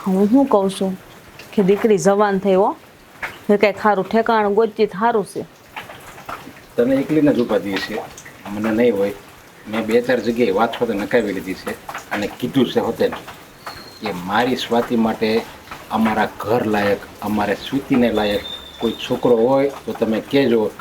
હું શું કહું છું કે દીકરી જવાન થઈ હો, એ કંઈક સારું ઠેકાણું ગોચી સારું છે. તને એકલીને જ ઉપાધિ છે, મને નહીં હોય. મેં 2-4 જગ્યાએ વાત હોતે નકાવી લીધી છે અને કીધું છે હોતે કે મારી સ્વાતિ માટે અમારા ઘર લાયક, અમારે સ્વીતિને લાયક કોઈ છોકરો હોય તો તમે કહેજો.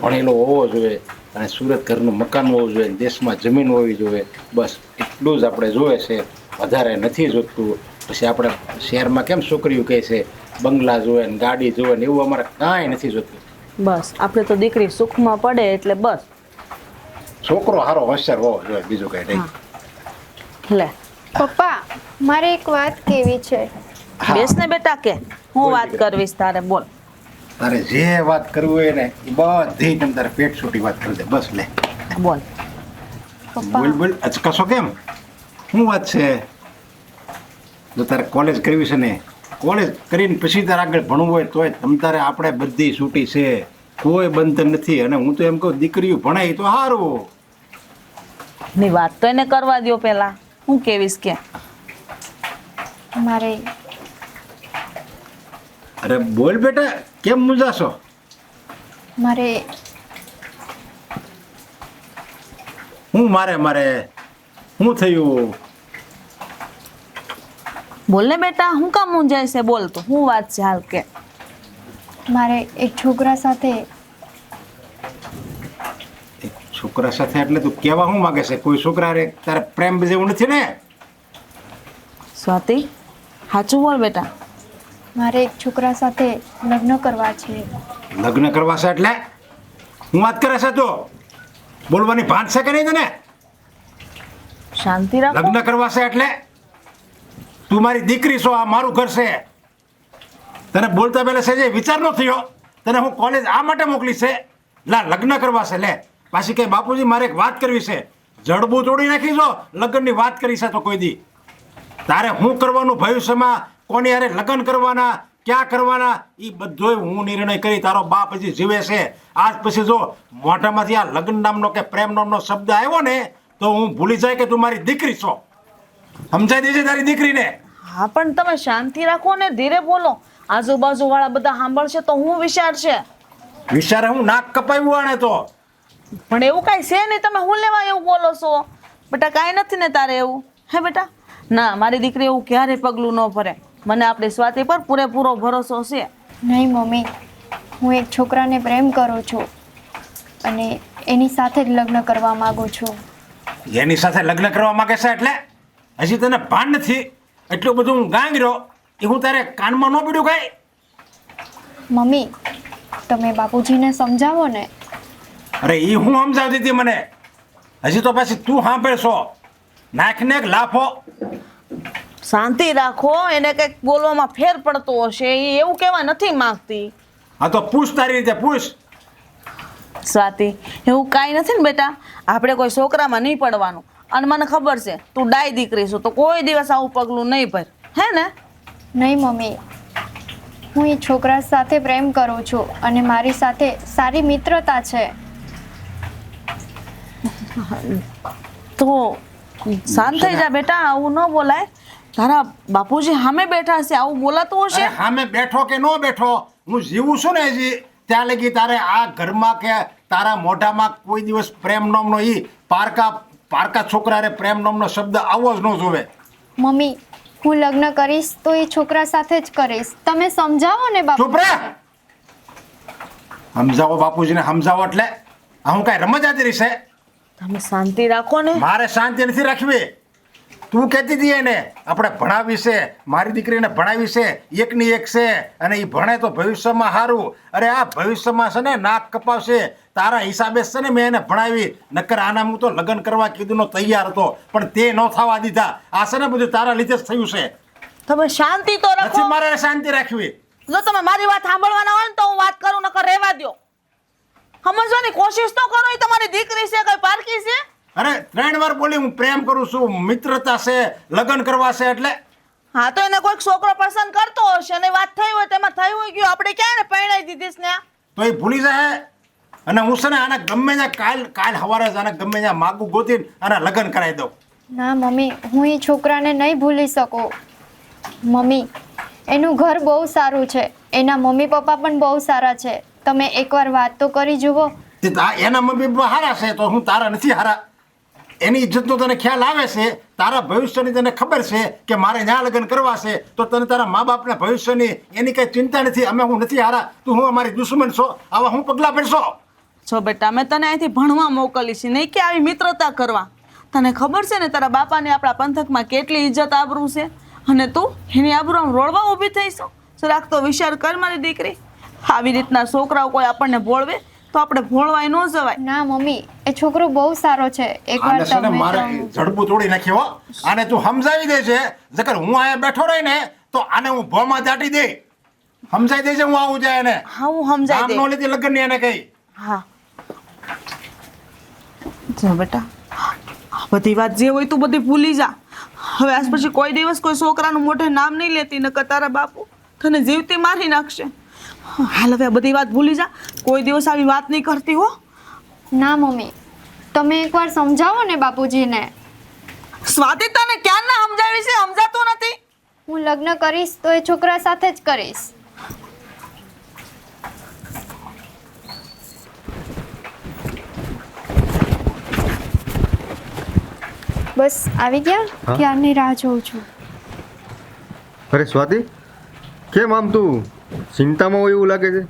ભણેલો હોવો જોઈએ અને સુરત ઘરનું મકાન હોવું જોઈએ, દેશમાં જમીન હોવી જોઈએ. બસ એટલું જ આપણે જોઈએ છે, વધારે નથી જોતું. પછી આપણે શહેરમાં કેમ છોકરીઓ કહે છે બંગલા જોવે ને ગાડી જોવે ને, એવું અમારે કાંઈ નથી જોતું. બસ આપણે તો દીકરી સુખમાં પડે એટલે બસ. છોકરો સારો હોશિયાર હોવો જોઈએ, બીજું કંઈ નહીં. લે પપ્પા, મારે એક વાત કેવી છે. હા. બેસ ને બેટા, કે હું બોલ વાત દીકરા. કરવીશ તારે, બોલ. તારે જે વાત કરવી હોય ને એ બધી તમે તારે પેટ છૂટી વાત કરી દે. બસ લે બોલ. પપ્પા, બોલ અચકાશો કેમ? શું વાત છે? જો તારે કોલેજ કરવી છે ને, કોલેજ કરીને પછી તારે આગળ ભણવું હોય તોય તમ તારે આપણે બધી છૂટી છે, કોઈ બંધન નથી. અને હું તો એમ કહું દીકરીઓ ભણાય તો સારું. ની વાત તો એને કરવા દ્યો પેલા. હું કેવીશ કે મારે અરે બોલ બેટા, કેમ મૂંઝાશો? મારે મારે શું થયું? બોલ ને બેટા, હું કામ મૂંઝાય છે? બોલ તો હું વાત છે હાલ કે. મારે એક છોકરા સાથે એક છોકરા સાથે એટલે તું કેવા શું માગે છે? કોઈ છોકરા રે તારે પ્રેમ જેવું નથી ને? સ્વાતિ, સાચું બોલ બેટા. મારે એક છોકરા સાથે લગ્ન કરવા છે. લગ્ન કરવા છે એટલે હું વાત કરે છે? તો બોલવાની ભાન છે કે નહીં તને? શાંતિ રાખો. લગ્ન કરવા છે એટલે તું મારી દીકરી છો, આ મારું ઘર છે. તને બોલતા પહેલા છે જે વિચાર ન થયો? તને હું કોલેજ આ માટે મોકલી છે? લા લગ્ન કરવા છે લે. પાછી કે બાપુજી મારે એક વાત કરવી છે. જડબું તોડી નાખી છો લગ્નની વાત કરી છે તો કોઈ દી. તારે શું કરવાનું ભવિષ્યમાં, કોની હારે લગ્ન કરવાના, ક્યાં કરવાના, એ બધોય હું નિર્ણય કરી. તારો બાપ હજી જીવે છે. આજ પછી જો મોઢામાંથી આ લગ્ન નામનો કે પ્રેમ નામનો શબ્દ આવ્યો ને તો હું ભૂલી જાય કે તું મારી દીકરી છો. સમજાઈ દેજે તારી દીકરીને. હા પણ તમે શાંતિ રાખો ને, ધીરે બોલો. આજુબાજુ વાળા બધા સાંભળશે તો હું વિચારશે. વિચારે હું નાક કપાવ્યું આણે તો. પણ એવું કાંઈ છે નહીં, તમે હું લેવા એવું બોલો છો? બેટા કાંઈ નથી ને તારે એવું? હે બેટા? ના, મારી દીકરી એવું ક્યારે પગલું ન ભરે. મને આપણી સ્વાતિ પર પૂરેપૂરો ભરોસો છે. નહીં મમ્મી, હું એક છોકરાને પ્રેમ કરું છું અને એની સાથે જ લગ્ન કરવા માંગુ છું. એની સાથે લગ્ન કરવા માંગે છે એટલે હજી તને ભાન નથી? એટલું બધું હું ગાંગર્યો એ હું તારે કાનમાં ન પીડ્યું કાંઈ? મમ્મી, તમે બાપુજીને સમજાવો ને. અરે એ હું સમજાવતી હતી મને? હજી તો પાછી તું સાંભળશો. નાખને એક લાફો. શાંતિ રાખો, એને કંઈક બોલવામાં ફેર પડતો હશે, એ એવું કહેવા નથી માંગતી. હા તો પૂછ તારી રીતે પૂછ. સ્વાતિ, એવું કાંઈ નથી ને બેટા. આપણે કોઈ છોકરામાં નહીં પડવાનું. અને મને ખબર છે તું ડાય દીકરી છો તો કોઈ દિવસ આવું પગલું નહીં ભર, હે ને? નહીં મમ્મી, હું એ છોકરા સાથે પ્રેમ કરું છું અને મારી સાથે સારી મિત્રતા છે. તો શાંત થઈ જા બેટા, આવું ન બોલાય. તારા બાપુજી સામે બેઠા છે, આવું બોલાતું હશે? અરે હા મેં બેઠો કે ન બેઠો, હું જીવું છું ને હજી ત્યાં લગી તારે આ ઘરમાં કે તારા મોઢામાં કોઈ દિવસ પ્રેમ નામનો પારકા છોકરા રે પ્રેમ નામનો શબ્દ આવો જ ન જોવે. મમ્મી, હું લગ્ન કરીશ તો એ છોકરા સાથે જ કરીશ. તમે સમજાવો ને બાપુ. ચૂપ રે. સમજાવો બાપુજીને સમજાવો એટલે આ હું કાંઈ રમત આતી રહી છે? તમે શાંતિ રાખો ને. મારે શાંતિ નથી રાખવી. તું કહેતી હતી એને આપણે ભણાવી છે, મારી દીકરીને ભણાવી છે, એકની એક છે અને એ ભણે તો ભવિષ્યમાં સારું. અરે આ ભવિષ્યમાં છે ને નાક કપાવશે. તારા હિસાબે છે ને મેં એને ભણાવી, નકર આના હું તો લગ્ન કરવા કીધું તૈયાર હતો પણ તે ન થવા દીધા. આ છે ને બધું તારા લીધે જ થયું છે. તમે શાંતિ તો નથી રાખો. મારે શાંતિ રાખવી. જો તમે મારી વાત સાંભળવાના હોય ને તો હું વાત કરું, નકર રહેવા દ્યો. સમજવાની કોશિશ તો કરો. એ તમારી દીકરી છે, કઈ પારકી છે? અરે 3 વાર બોલી હું પ્રેમ કરું છું, મિત્રતા છે, લગ્ન કરવા છે એટલે. હા તો એને કોઈક છોકરો પસંદ કરતો હશે અને વાત થઈ હોય તેમાં થઈ હોય ગયું. આપણે ક્યાં ને પરણાઈ દીધીશ ને? તો એ ભૂલી જાય. અને હું છે ને આને ગમે ત્યાં કાલ સવારે જ આને ગમે ત્યાં માગું ગોતીને આના લગ્ન કરાવી દઉં. ના મમ્મી, હું એ છોકરાને નહીં ભૂલી શકું. મમ્મી એનું ઘર બહુ સારું છે, એના મમ્મી પપ્પા પણ બહુ સારા છે. તમે એકવાર વાત તો કરી જુઓ. એના મમ્મી પપ્પા હારા છે તો હું તારા નથી હારા? એની ઇજ્જતનો તને ખ્યાલ આવે છે? તારા ભવિષ્યની તને ખબર છે કે મારે ન્યા લગ્ન કરવા છે, તો તને તારા મા બાપના ભવિષ્યની એની કઈ ચિંતા નથી? અમે હું નથી હારા, તું હું અમારી દુશ્મન છો? આવા હું પગલાં ભરશો? જો બેટા, મેં તને અહીંથી ભણવા મોકલી છે, નહીં કે આવી મિત્રતા કરવા. તને ખબર છે ને તારા બાપાની આપણા પંથકમાં કેટલી ઇજ્જત આબરૂ છે, અને તું એની આબરૂ આમ રોળવા ઊભી થઈશું? જરાક તો વિચાર કર મારી દીકરી. આવી રીતના છોકરાઓ કોઈ આપણને ભોળવે તો આપણે ભોળવાય ન જવાય. ના મમ્મી, એ છોકરો બહુ સારો છે. એકવાર આને છે ને તમે મારે ઝડપું તોડી નાખી હો. આને તું સમજાવી દે છે, જકર હું અહીંયા બેઠો રહી ને તો આને હું ભોમાં દાટી દે. સમજાવી દે છે હું આવું જાય એને. હા, હું સમજાઈ આમ દે. નો લીધી લગ્ન ની એને કઈ. હા જો બેટા, આ બધી વાત જે હોય તું બધી ભૂલી જા. હવે આજ પછી કોઈ દિવસ કોઈ છોકરાનું મોઢે નામ નહીં લેતી, નકર તારા બાપુ તને જીવતી મારી નાખશે. હાલ હવે આ બધી વાત ભૂલી જા, કોઈ દિવસ આવી વાત નહીં કરતી હો. ના મમ્મી, તમે એકવાર સમજાવો ને બાપુજીને. સ્વાતિ તને ક્યાં ના સમજાવી છે? સમજાતું નથી. હું લગ્ન કરીશ તો એ છોકરા સાથે જ કરીશ. બસ આવી ગયા? હા. ક્યારની રાહ જોઉં છું. અરે સ્વાતિ, કેમ આમ તું ચિંતામાં હોય એવું લાગે છે?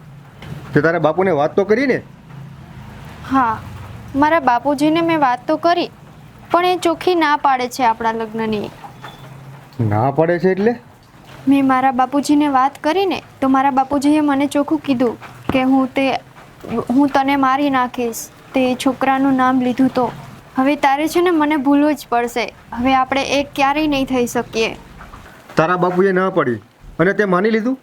તે તારા બાપુને વાત તો કરી ને? હા, મારા બાપુજીને મેં વાત તો કરી, પણ એ ચોખ્ખી ના પાડે છે આપણા લગ્નની. ના પડે છે એટલે? મેં મારા બાપુજીને વાત કરીને તો મારા બાપુજીએ મને ચોખ્ખું કીધું કે હું તને મારી નાખીશ. તે છોકરાનું નામ લીધું તો હવે તારે છે ને મને ભૂલવું જ પડશે. હવે આપણે એક ક્યારેય નહીં થઈ શકીએ. તારા બાપુએ ના પડી અને તે માની લીધું?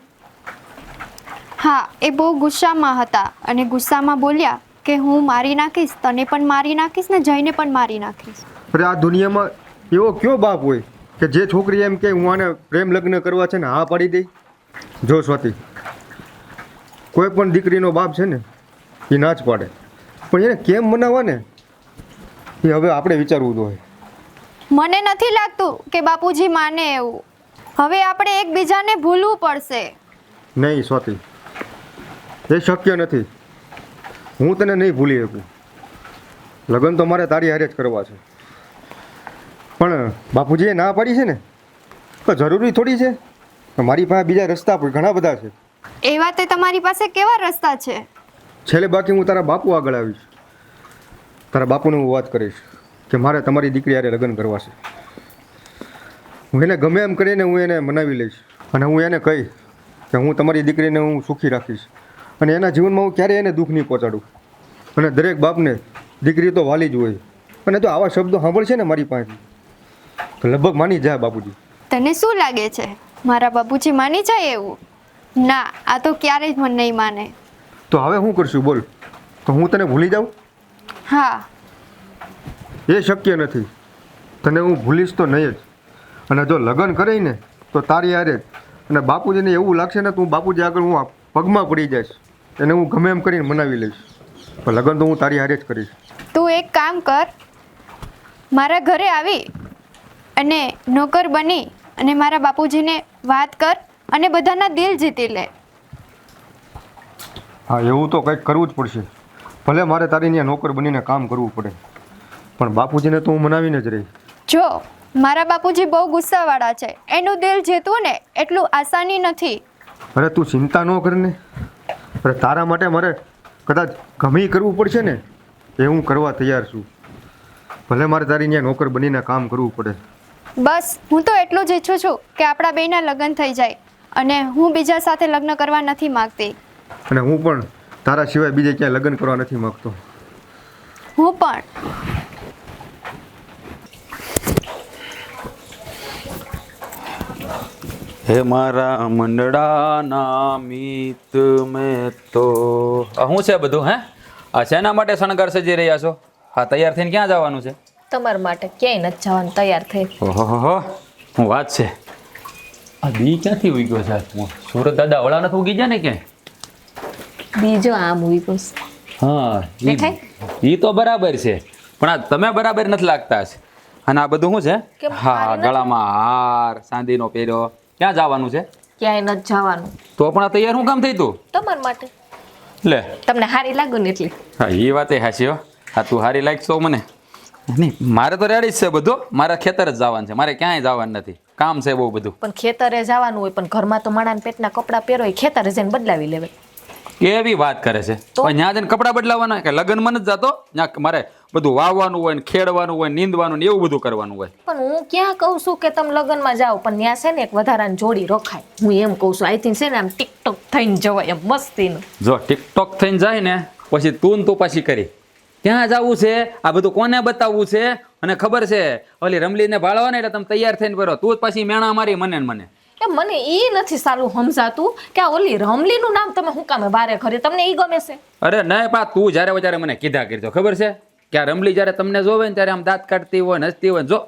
હા, એ બહુ ગુસ્સામાં હતા અને ગુસ્સામાં બોલ્યા કે હું મારી નાખીશ, તને પણ મારી નાખીશ ને જઈને પણ મારી નાખીશ. અરે આ દુનિયામાં એવો કયો બાપ હોય કે જે છોકરી એમ કે હું આને પ્રેમ લગ્ન કરવા છે ને હા પાડી દે? જો સ્વાતિ, કોઈ પણ દીકરીનો બાપ છે ને એ ના જ પાડે, પણ એને કેમ મનાવવા ને એ હવે આપણે વિચારવું જોઈએ. મને નથી લાગતું કે બાપુજી માને એવું. હવે આપણે એકબીજાને ભૂલવું પડશે. નહીં સ્વાતિ, એ શક્ય નથી. હું તને નહીં ભૂલી શકું. લગ્ન તો મારે તારી હારે જ કરવા છે, પણ બાપુજીએ ના પાડી છે ને તો જરૂરી થોડી છે. મારી પાસે બીજા રસ્તા પણ ઘણા બધા છે. એ વાતે તમારી પાસે કેવા રસ્તા છે? છેલ્લે બાકી હું તારા બાપુ આગળ આવીશ. તારા બાપુને હું વાત કરીશ કે મારે તમારી દીકરી હારે લગ્ન કરવા છે. હું એને ગમે એમ કરીને હું એને મનાવી લઈશ, અને હું એને કહીશ કે હું તમારી દીકરીને હું સુખી રાખીશ, અને એના જીવનમાં હું ક્યારેય એને દુઃખ નહીં પહોંચાડું. અને દરેક બાપને દીકરી તો વાલી જ હોય, અને જો આવા શબ્દો સાંભળશે ને મારી પાસેથી તો લગભગ માની જાય બાપુજી. તને શું લાગે છે મારા બાપુજી માની જાય એવું? ના, આ તો ક્યારેય જ મને નહીં માને. તો હવે શું કરશું બોલ? તો હું તને ભૂલી જાઉં? હા, એ શક્ય નથી. તને હું ભૂલીશ તો નહીં જ. અને જો લગ્ન કરીને તો તારી હારે જ. અને બાપુજીને એવું લાગશે ને તું બાપુજી આગળ હું પગમાં પડી જઈશ, એને હું ગમે એમ કરીને મનાવી લઈશ. પણ લગ્ન તો હું તારી હારે જ કરીશ. તું એક કામ કર, મારા ઘરે આવી અને નોકર બની અને મારા બાપુજીને વાત કર અને બધાના દિલ જીતી લે. હા, એવું તો કંઈક કરવું જ પડશે. ભલે મારે તારી ત્યાં નોકર બનીને કામ કરવું પડે, પણ બાપુજીને તો હું મનાવીને જ રહી. જો મારા બાપુજી બહુ ગુસ્સાવાળા છે, એનું દિલ જીતવું ને એટલું આસાની નથી. અરે તું ચિંતા ન કર ને. અરે તારા માટે મારે કદાચ ગમે ઈ કરવું પડશે ને એ હું કરવા તૈયાર છું. ભલે મારે તારી ત્યાં નોકર બનીને કામ કરવું પડે. બસ હું તો એટલું જ ઈચ્છું છું કે આપણા બેયના લગ્ન થઈ જાય, અને હું બીજા સાથે લગ્ન કરવા નથી માંગતી. અને હું પણ તારા સિવાય બીજે ક્યાંય લગ્ન કરવા નથી માગતો. હું પણ. હે મારા મંડળાના મિત મેં તો શું છે બધું? હે આ શેના માટે શણગાર સજી રહ્યા છો? હા, તૈયાર થઈને ક્યાં જવાનું છે? તમારા માટે ક્યાંય નથી જવાનું, તૈયાર થઈ. ઓહો, હું વાત છે. આ બી ક્યાંથી ઉગી ગયો છે? હું સુરત દાદા વડા નથી ઉગી ગયા ને ક્યાંય? બીજો આમ ઉઈ ગયું. હા, દેખાય? એ તો બરાબર છે, પણ આ તમે બરાબર નથી લાગતા છે. અને આ બધું શું છે? કેમ હા, સારી નથી? ગળામાં હાર ચાંદીનો પહેર્યો, ક્યાં જવાનું છે? ક્યાંય નથી જવાનું તો પણ આ તૈયાર હું કામ થઈ તું? તમારા માટે. લે તમને સારી લાગુ ને એટલે. હા એ વાતે હાચી હો. હા તું સારી લાગશો મને. નહીં મારે તો રેડી જ છે બધું. મારે ખેતર જ જવાનું છે, મારે ક્યાંય જવાનું નથી. કામ છે બહુ બધું. પણ ખેતરે જવાનું હોય પણ ઘરમાં તો માણાના પેટના કપડાં પહેરો હોય ખેતરે જઈને બદલાવી લેવાય. એવી વાત કરે છે. તો? પણ ત્યાં જઈને કપડાં બદલાવાના કે લગ્નમાં નથી જતો? ત્યાં મારે બધું વાવવાનું હોય ને ખેડવાનું હોય નીંદવાનું ને એવું બધું કરવાનું હોય. પણ હું ક્યાં કહું છું કે તમે લગ્નમાં જાઓ પણ ત્યાં છે ને એક વધારાની જોડી રખાય. હું એમ કહું છું આઈ થિંક છે ને આમ ટિકટોક થઈને જવાય એમ મસ્તીનું. જો ટિકટોક થઈને જાય ને પછી તું તો પાછી કરી ત્યાં જવું છે, આ બધું કોને બતાવવું છે? અને ખબર છે ઓલી રમલીને ભાળવા ને એટલે તમે તૈયાર થઈને ભરો, તું જ પાછી મેણા મારી મને ને મને. એ મને એ નથી સારું સમજાતું કે આ ઓલી રમલીનું નામ તમે શું કામે બારે ખરી તમને એ ગમે છે? અરે નહીં પા, તું જ્યારે વધારે મને કીધા કરજો ખબર છે કે આ રમલી જ્યારે તમને જોવે ને ત્યારે આમ દાંત કાઢતી હોય ને હસતી હોય ને, જો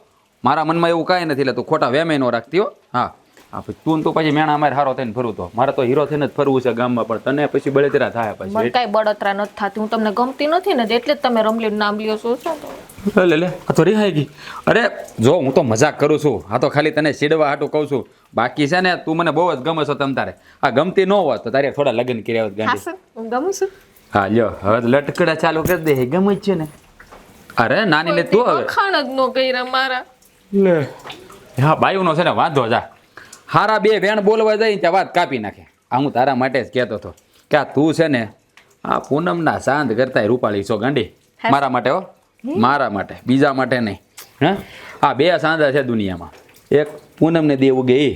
મારા મનમાં એવું કાંઈ નથી એટલે તું ખોટા વેમે ન રાખતી હો. હા હા પછી તું તો પછી મેણા મારે હારો થઈને ફરવું, તો મારે તો હીરો થઈને જ ફરવું છે ગામમાં, પણ તને પછી બળતરા થાય મને પછી. કાંઈ બળતરા નથી થતી, હું તમને ગમતી નથી ને એટલે જ તમે રમલીનું નામ લ્યો છો. શું લે આ તો રિહાઈ ગઈ. અરે જો હું તો મજાક કરું છું, આ તો ખાલી તને ચીડવા હાટું કહું છું. બાકી છે ને તું મને બહુ જ ગમે છો તમ તારે. આ ગમતી ન હોત તો તારે થોડા લગ્ન કર્યા હોત ગાંડી. હાસન હું ગમું છું. હા લ્યો હવે લટકડા ચાલુ કરી દે, ગમે જ છે ને. અરે નાની ને તું હવે વખાણ જ ન કર્યા મારા. લે હા બાયુનો છે ને વાંધો જા. હારા બે વેણ બોલવા જાય ને ત્યાં વાત કાપી નાખે. આ હું તારા માટે જ કહેતો હતો કે આ તું છે ને આ પૂનમના સાંજ કરતા રૂપાળી છો ગાંડી. મારા માટે હો, મારા માટે, બીજા માટે નહીં. હા આ બે સાંજા છે દુનિયામાં, એક પૂનમને દેવું ગઈ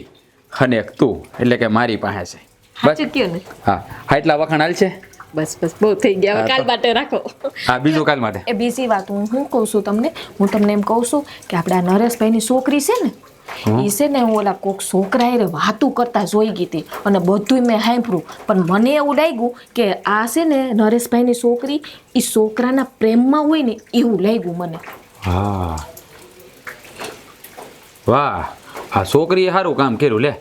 અને એક તું, એટલે કે મારી પાસે છે. સાચું કયો ને? હા હા એટલા વખાણ હાલ છે. બસ બસ બહુ થઈ ગયા હવે કાલ માટે રાખો. હા બીજું કાલ માટે. એ બીજી વાત હું શું કહું છું તમને, હું તમને એમ કહું છું કે આપણે આ નરેશભાઈની છોકરી છે ને એ છે ને હું ઓલા કોક છોકરા એ વાતું કરતા જોઈ ગઈ હતી અને બધું મેં સાંભળ્યું, પણ મને એવું લાગ્યું કે આ છે ને નરેશભાઈની છોકરી એ છોકરાના પ્રેમમાં હોય ને એવું લાગ્યું મને. હા વાહ આ છોકરીએ સારું કામ કર્યું લે.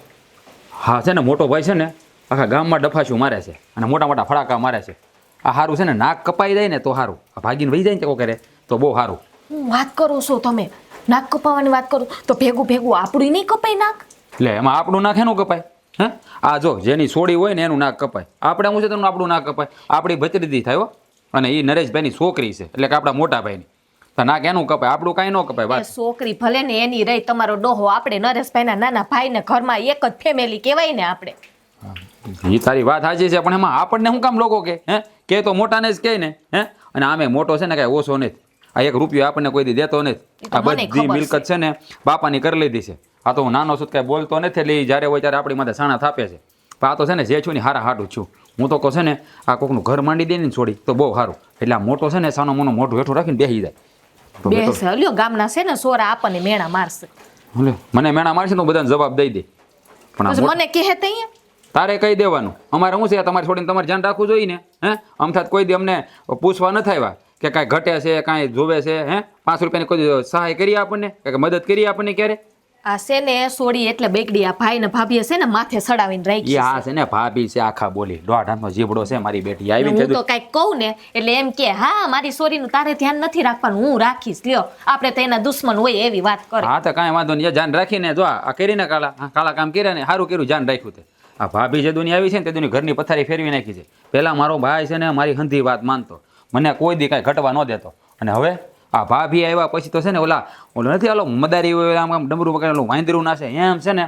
હા છે ને મોટો ભાઈ છે ને આખા ગામમાં ડફાશું મારે છે અને મોટા મોટા ફડાકા મારે છે. આ સારું છે ને નાક કપાઈ જાય ને તો સારું, આ ભાગીને વહી જાય ને કોઈ કરે તો બહુ સારું. હું વાત કરો છો તમે નાક કપાવવાની વાત કરું તો ભેગું ભેગું આપણું નહીં કપાય નાક? લે એમાં આપણું નાક એનું કપાય? હે આ જો જેની સોડી હોય ને એનું નાક કપાય, આપણે શું છે તેનું આપણું નાક કપાય? આપણી ભત્રીજી થાય હો, અને એ નરેશભાઈની છોકરી છે એટલે કે આપણા મોટા ભાઈની, તો નાક એનું કપાય, આપણું કાંઈ ન કપાય. એ વાત છોકરી ભલે ને એની રહી, તમારો ડોહો આપણે નરેશભાઈના નાના ભાઈને ઘરમાં એક જ ફેમિલી કહેવાય ને આપણે. એ તારી વાત સાચી છે, પણ એમાં આપણને શું કામ લોકો કે તો મોટાને જ કહે ને. હે અને આમે મોટો છે ને કાંઈ ઓછો નથી, આ એક રૂપિયો આપણને કોઈ દી દેતો નથી. આ બધી મિલકત છે ને બાપાની કરી લીધી છે. આ તો હું નાનો છું કાંઈ બોલતો નથી એટલે જ્યારે હોય ત્યારે આપણી માથે સાણા થાપે છે. પણ આ તો છે ને જે છું ને હારા હાટું છું. હું તો કહું છે ને આ કોકનું ઘર માંડી દે ને છોડી તો બહુ સારું, એટલે આ મોટો છે ને સાનો મોનો મોઢું હેઠું રાખીને બેસી જાય. બેસે લ્યો ગામના છે ને સોરા આપણને મેણા મારશે. મને મેણા મારશે તો બધાને જવાબ દઈ દે. પણ આ મને કહે તઈ તારે કહી દેવાનું, અમારે શું છે તમારે છોડીને તમારે ધ્યાન રાખવું જોઈએ ને. હે અમથાત કોઈ દી અમને પૂછવા નથી આવ્યા કે કાંઈ ઘટે છે કાંઈ જોવે છે. હે 5 રૂપિયાની કોઈ સહાય કરી આપણને કે મદદ કરી આપણને ક્યારે? આ છે ને સોડી એટલે બેગડી આ ભાઈ ને ભાભીએ છે ને માથે સડાવીને રાખી. હા છે ને ભાભી છે આખા બોલી, દોઢ હાથનો જીબડો છે મારી બેટી. આવી હું તો કાંઈક કહું ને એટલે એમ કે હા મારી સોરીનું તારે ધ્યાન નથી રાખવાનું, હું રાખીશ. લ્યો આપણે તો એના દુશ્મન હોય એવી વાત કરે. હા તો કાંઈ વાંધો નહીં, ધ્યાન રાખીને જો આ કરીને કાળા કામ કર્યા ને સારું કર્યું, ધ્યાન રાખ્યું. તે આ ભાભી જે દુનિયા આવી છે ને તે દુનિયા ઘરની પથારી ફેરવી નાખી છે. પહેલાં મારો ભાઈ છે ને મારી હંધી વાત માનતો, મને કોઈ દી કાંઈ ઘટવા ન દેતો, અને હવે આ ભાભી આવ્યા પછી તો છે ને ઓલો નથી આલો મદારી હોય આમ આમ ડમરું વગેરે ઓલું વાંદરું નાશે એમ છે ને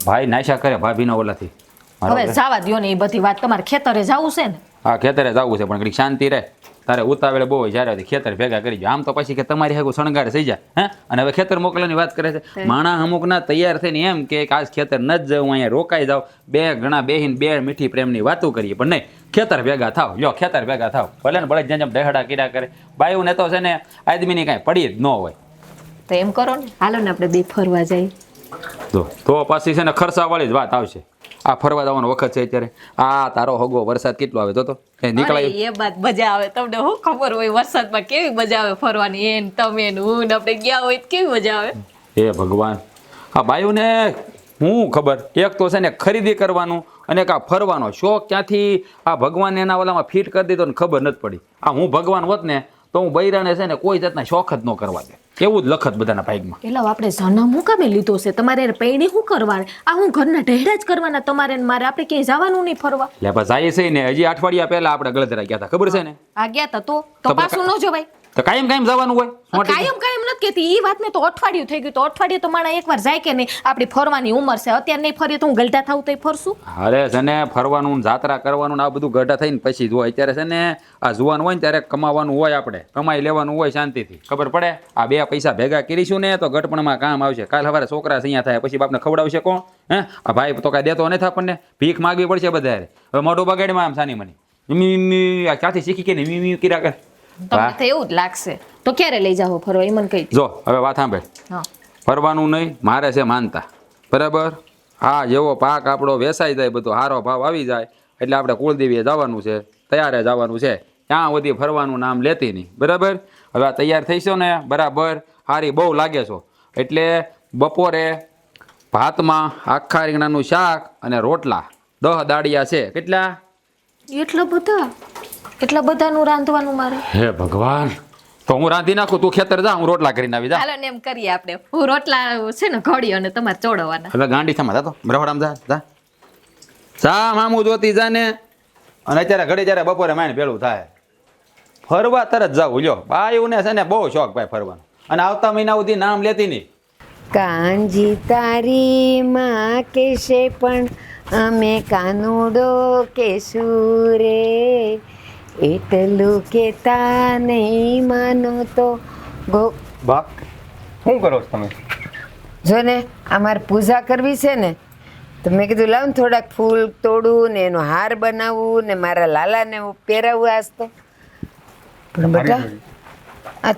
ભાઈ નાશા કરે ભાભીના ઓલાથી. હવે જવા દો ને એ બધી વાત, તમારે ખેતરે જવું છે ને? હા ખેતરે જવું છે પણ ઘડીક શાંતિ રહે, તારે ઉતાવળે બહુ હોય જ્યારે ખેતર ભેગા કરી જાય. આમ તો પછી કે તમારી હાગું શણગાર થઈ જાય. હે અને હવે ખેતર મોકલવાની વાત કરે છે. માણા અમુકના તૈયાર થઈને એમ કે આજ ખેતર ન જ જાઉં, અહીંયા રોકાઈ જાવ, બે ઘણા બેહીને બે મીઠી પ્રેમની વાતો કરીએ, પણ નહીં ખેતર ભેગા થાવ. લ્યો ખેતર ભેગા થાવ, ભલે ને ભલે જેમ જેમ ઢહેડા કર્યા કરે. બાયુને તો છે ને આદમીની કાંઈ પડી જ ન હોય. તો એમ કરો ને હાલો ને આપણે બે ફરવા જઈએ. તો પાછી છે ને ખર્ચાવાળી જ વાત આવશે. આ ફરવા જવાનો વખત છે અત્યારે. આ તારો હગો વરસાદ કેટલો આવે તો નીકળાય એ વાત મજા આવે. તમને શું ખબર હોય વરસાદમાં કેવી મજા આવે ફરવાની, એન તમે ને હું આપણે ગયા હોય કેવી મજા આવે. હે ભગવાન, આ બાયુને હું ખબર, એક તો છે ને ખરીદી કરવાનું અને એક આ ફરવાનો શોખ ક્યાંથી આ ભગવાન એના ઓલામાં ફિટ કરી દીધો ને ખબર નથી પડી. આ હું ભગવાન હોત ને તો હું બૈરાને છે ને કોઈ જાતના શોખ જ ન કરવા દે. એવું જ લખત બધાના ભાગમાં. એટલે આપણે જન્મ હું કામે લીધો છે? તમારે પૈણી શું કરવા? આ હું ઘરના ઢેડા જ કરવાના તમારે ને મારે? આપણે ક્યાંય જવાનું નહીં ફરવા. એટલે બસ જાય છે ને, હજી અઠવાડિયા પહેલા આપણે ગળતરા ગયા હતા, ખબર છે ને? આ ગયા તા તો પાછું ન જવાય. તો કાયમ જવાનું હોય. કાયમ નથી કેતી ઈ વાત ને. તો અઠવાડિયું થઈ ગયું. તો અઠવાડિયું તો માણા એકવાર જાય કે નહીં? આપણી ફરવાની ઉંમર છે. અત્યારે નહીં ફરીએ તો હું ગલઢા થાવ તો ફરશું? અરે છે ને ફરવાનું, જાત્રા કરવાનું ને આ બધું ગઢા થઈને પછી જો અત્યારે છે ને આ જુવાન હોય ને ત્યારે કમાવાનું હોય, આપણે કમાઈ લેવાનું હોય શાંતિથી. ખબર પડે? આ 2 પૈસા ભેગા કરીશું ને તો ગટપણમાં કામ આવશે. કાલ સવારે છોકરા અહીંયા થાય પછી બાપને ખવડાવશે કોણ? હે? આ ભાઈ તો કાંઈ દેતો નથી આપણને. ભીખ માગવી પડશે બધાએ. હવે મોઢું બગાડીમાં આમ સાની મની આ ક્યાંથી શીખી કે નહીં મી કર્યા કર. તમને તો એવું જ લાગશે. તો ક્યારે લઈ જાઓ ફરવા એ મને કહી દો. જો હવે વાત સાંભળ. હા. ફરવાનું નહીં, મારે છે માનતા, બરાબર? હા, જેવો પાક આપણો વેસાઈ જાય, બધો સારો ભાવ આવી જાય એટલે આપણે કુળદેવીએ જવાનું છે, તૈયારે જવાનું છે. ત્યાં સુધી ફરવાનું નામ લેતી નહીં, બરાબર? હવે આ તૈયાર થઈશો ને બરાબર, સારી બહુ લાગે છો એટલે બપોરે ભાતમાં આખા રીંગણાનું શાક અને રોટલા 10 દાડિયા છે. કેટલા? એટલા બધાનું રાંધવાનું મારે? હે ભગવાન! તો હું રાંધી નાખું, તું ખેતર જા, હું રોટલા કરીને આવી જા. હાલો ને એમ કરીએ આપણે. હું રોટલા છે ને ઘડી અને તમારે ચોડવાના. હવે ગાંડી થમાં જા તો બ્રહ્મરામ જા મામું જોતી જા ને. અને અત્યારે ઘડી ત્યારે બપોરે માઈને ભેળું થાય ફરવા તરત જાવું. લ્યો બાયું ને છે ને બહુ શોખ ભાઈ ફરવાનો. અને આવતા મહિના સુધી નામ લેતી નહીં. કાંજી તારી માં કેશે પણ અમે કાનુડો કેશું રે, એટલું કેતા નહીં માનો તો ગો. બા શું કરો છો તમે? જો ને અમારે પૂજા કરવી છે ને તો મેં કીધું લાવ ને થોડાક ફૂલ તોડું ને એનો હાર બનાવવું ને મારા લાલાને હું પહેરાવું આજ તો. પણ બેટા આ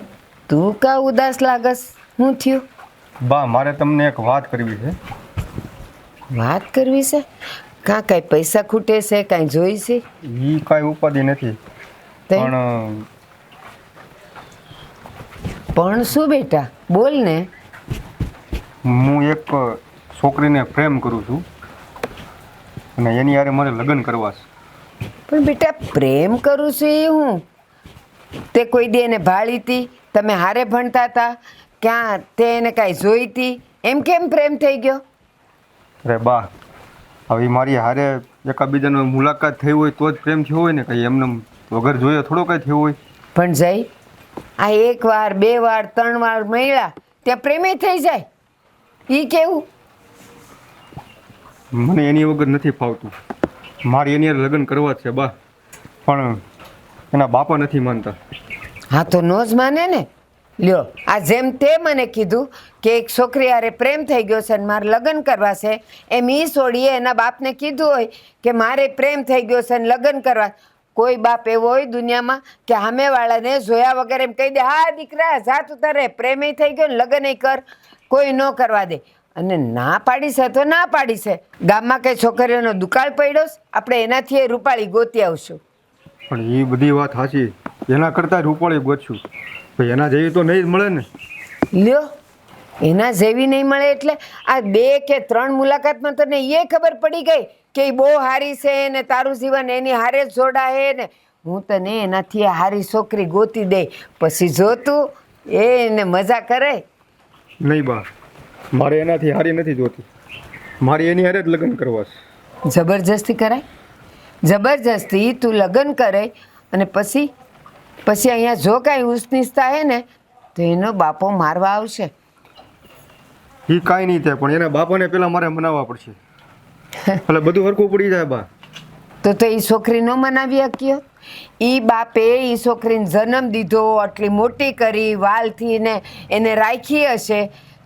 તું કા ઉદાસ લાગસ? શું થયું? બા મારે તમને એક વાત કરવી છે. વાત કરવી છે? કાંઈ પૈસા ખૂટે છે? કાંઈ જોઈ છે? એ કાંઈ ઉપાધિ નથી, તે? પણ શું બેટા બોલ ને. હું એક છોકરીને પ્રેમ કરું છું અને એની હારે મારે લગ્ન કરવા છે. પણ બેટા પ્રેમ કરું છું એ હું? તે કોઈ દી એને ભાળી હતી? તમે હારે ભણતા હતા? ક્યાં તે એને કાંઈ જોઈ હતી? એમ કેમ પ્રેમ થઈ ગયો? અરે બા હવે મારી હારે એકાબીજાનો મુલાકાત થઈ હોય તો જ પ્રેમ થયો હોય ને, કંઈ એમને વગર જોઈએ થોડો કંઈ થયો હોય. પણ જઈ આ 1 વાર 2 વાર 3 વાર મળ્યા ત્યાં પ્રેમે થઈ જાય? એ કેવું? મને એની વગર નથી ફાવતું. મારે એની હારે લગ્ન કરવા જ છે બા, પણ એના બાપા નથી માનતા. હા તો નો જ માને ને. લ્યો આ જેમ તે મને કીધું કે એક છોકરી હારે પ્રેમ થઈ ગયો છે અને મારે લગ્ન કરવા છે, એમ ઈ છોડીએ એના બાપને કીધું હોય કે મારે પ્રેમ થઈ ગયો છે અને લગ્ન કરવા. કોઈ બાપ એવો હોય દુનિયામાં કે સામેવાળાને જોયા વગર એમ કહી દે હા દીકરા જા તું તારે પ્રેમ થઈ ગયો ને લગ્ન કર? કોઈ ન કરવા દે. અને ના પાડી છે તો ના પાડી છે. ગામમાં કઈ છોકરીઓનો દુકાળ પડ્યો છે? આપણે એનાથી એ રૂપાળી ગોતી આવશું. પણ એ બધી વાત સાચી, એના કરતાં રૂપાળી ગોતશું. એના જેવી તો નહીં જ મળે ને. લ્યો એના જેવી નહીં મળે એટલે આ 2 કે 3 મુલાકાતમાં તને એ ખબર પડી ગઈ કે એ બહુ સારી છે ને તારું જીવન એની હારે જ જોડાય ને? હું તને એનાથી હારી છોકરી ગોતી દે પછી જોતું એને મજા કરે. નહીં બા મારે એનાથી હારી નથી જોતી, મારે એની હારે જ લગ્ન કરવા છે. જબરજસ્તી કરાય? જબરજસ્તી તું લગ્ન કરે અને પછી અહીંયા જો કાંઈ ઉસનીસ થાય ને તો એનો બાપો મારવા આવશે. એ કાંઈ નહીં થાય, પણ એના બાપાને પહેલાં મારે મનાવવા પડશે એટલે બધું હરખું પડી જાય બા. તો એ છોકરી ન મનાવી શક્યો? એ બાપે એ છોકરીને જન્મ દીધો, આટલી મોટી કરી, વાલથી ને એને રાખી હશે,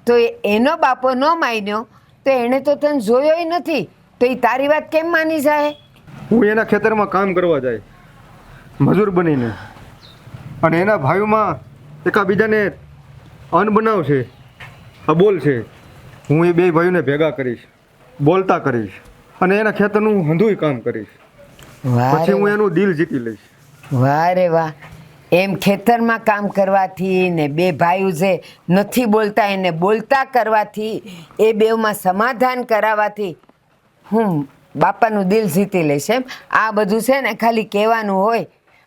તો એનો બાપો ન માન્યો તો એણે તો તને જોયોય નથી, તો એ તારી વાત કેમ માની જાય? હું એના ખેતરમાં કામ કરવા જાય મજૂર બનીને, અને એના ભાઈઓમાં એકાબીજાને અન્ન બનાવશે, બોલ છે. હું એ 2 ભાઈઓને ભેગા કરીશ, બોલતા કરીશ અને એના ખેતરનું હંધુય કામ કરીશ. પછી હું એનું દિલ જીતી લઈશ. વાહ રે વાહ! એમ ખેતરમાં કામ કરવાથી ને 2 ભાઈઓ જે નથી બોલતા એને બોલતા કરવાથી, એ બેવમાં સમાધાન કરાવવાથી હું બાપાનું દિલ જીતી લઈશ એમ? આ બધું છે ને ખાલી કહેવાનું હોય.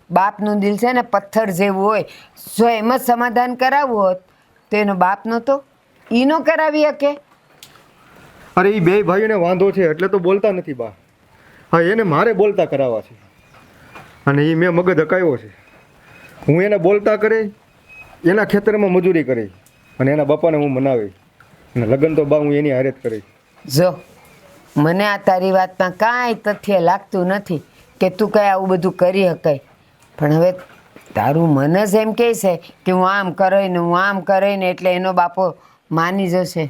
બાપનું દિલ છે ને પથ્થર જેવું હોય. જો એમ જ સમાધાન કરાવવું હોત તો એનો બાપ નહોતો ઈ નો કરાવી શકે? અરે એ બે ભાઈઓને વાંધો છે એટલે તો બોલતા નથી બા. હા, એને મારે બોલતા કરાવવા છે અને એ મેં મગજ હકાયો છે. હું એને બોલતા કરે, એના ખેતરમાં મજૂરી કરી અને એના બાપાને હું મનાવી અને લગ્ન તો બા હું એની હારે જ કરી. જો મને આ તારી વાતમાં કાંઈ તથ્ય લાગતું નથી કે તું કંઈ આવું બધું કરી શકાય. પણ હવે તારું મન જ એમ કહે છે કે હું આમ કરીને હું આમ કરીને એટલે એનો બાપો માની જશે.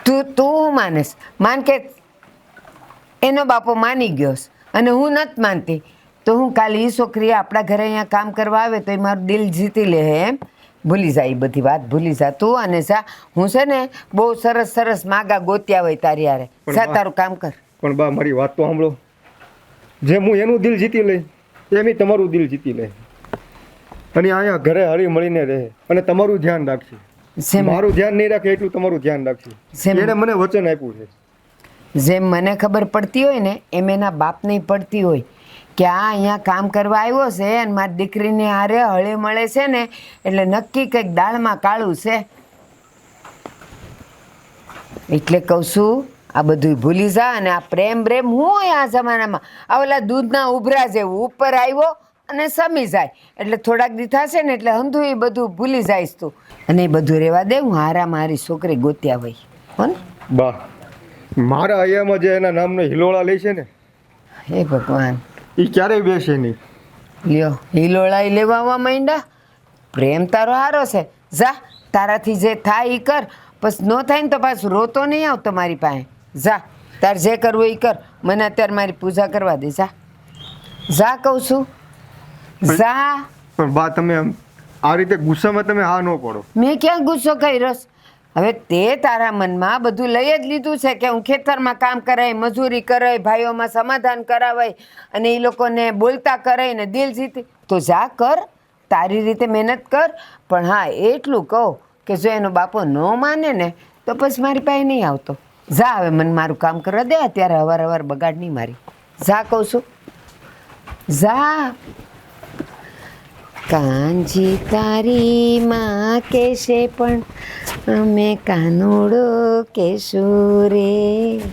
તું હું માનેશ? માન કે એનો બાપો માની ગયો છે અને હું નથી માનતી, તો હું કાલે એ છોકરી આપણા ઘરે અહીંયા કામ કરવા આવે તો એ મારું દિલ જીતી લે એમ. ભૂલી જા એ બધી વાત, ભૂલી જા તું અને જા. હું છે ને બહુ સરસ સરસ માગા ગોત્યા હોય તારી હારે. જા તારું કામ કર. પણ બા મારી વાત તો સાંભળો. જેમ હું એનું દિલ જીતી લઈ એમ ઈ તમારું દિલ જીતી લે અને અહીંયા ઘરે હળી મળીને રહે અને તમારું ધ્યાન રાખશે. જેમ મારું ધ્યાન નહીં રાખે એટલું તમારું ધ્યાન રાખશે. જેમ- એને મને વચન આપ્યું છે. જેમ મને ખબર પડતી હોય ને એમ એના બાપને પડતી હોય કે આ અહીંયા કામ કરવા આવ્યો છે અને મારી દીકરીને હારે હળે મળે છે ને એટલે નક્કી કંઈક દાળમાં કાળું છે. એટલે કહું છું આ બધું ભૂલી જા અને આ પ્રેમ પ્રેમ હું હોય આ જમાનામાં આ ઓલા દૂધના ઉભરા જેવું ઉપર આવ્યો અને સમી જાય એટલે થોડાક દી થશે ને એટલે હંધું એ બધું ભૂલી જઈશ તું. અને એ બધું રહેવા દે, હું હારા મારી છોકરી ગોત્યા હોય હો ને. બા મારા અહીંયામાં જે એના નામનો હિલોળા લે છે ને હે ભગવાન, એ ક્યારેય બેસે નહીં. લ્યો હિલોળાઈ લેવા માંડ્યા. પ્રેમ તારો હારો છે, જા તારાથી જે થાય એ કર. પછી ન થાય ને તો પાછું રોતો નહીં આવતો મારી પાસે. જા તાર જે કરવું એ કર. મને અત્યારે મારી પૂજા કરવા દે. જા જા કહું છું, જા. પણ બા તમે આમ આ રીતે ગુસ્સામાં તમે હા ન પડો. મેં ક્યાં ગુસ્સો કર્યો છે? હવે તે તારા મનમાં બધું લઈ જ લીધું છે કે હું ખેતરમાં કામ કરાય, મજૂરી કરાય, ભાઈઓમાં સમાધાન કરાવાય અને એ લોકોને બોલતા કરાય ને દિલ જીતી. તો જા કર, તારી રીતે મહેનત કર. પણ હા એટલું કહું કે જો એનો બાપો ન માને ને તો પછી મારી પાસે નહીં આવતો. જા હવે મને મારું કામ કરવા દે. અત્યારે અવાર બગાડ નહીં મારી. જા કહું છું, જા. કાંજી તારી માં કહેશે પણ અમે કાનુડો કહેશું રે.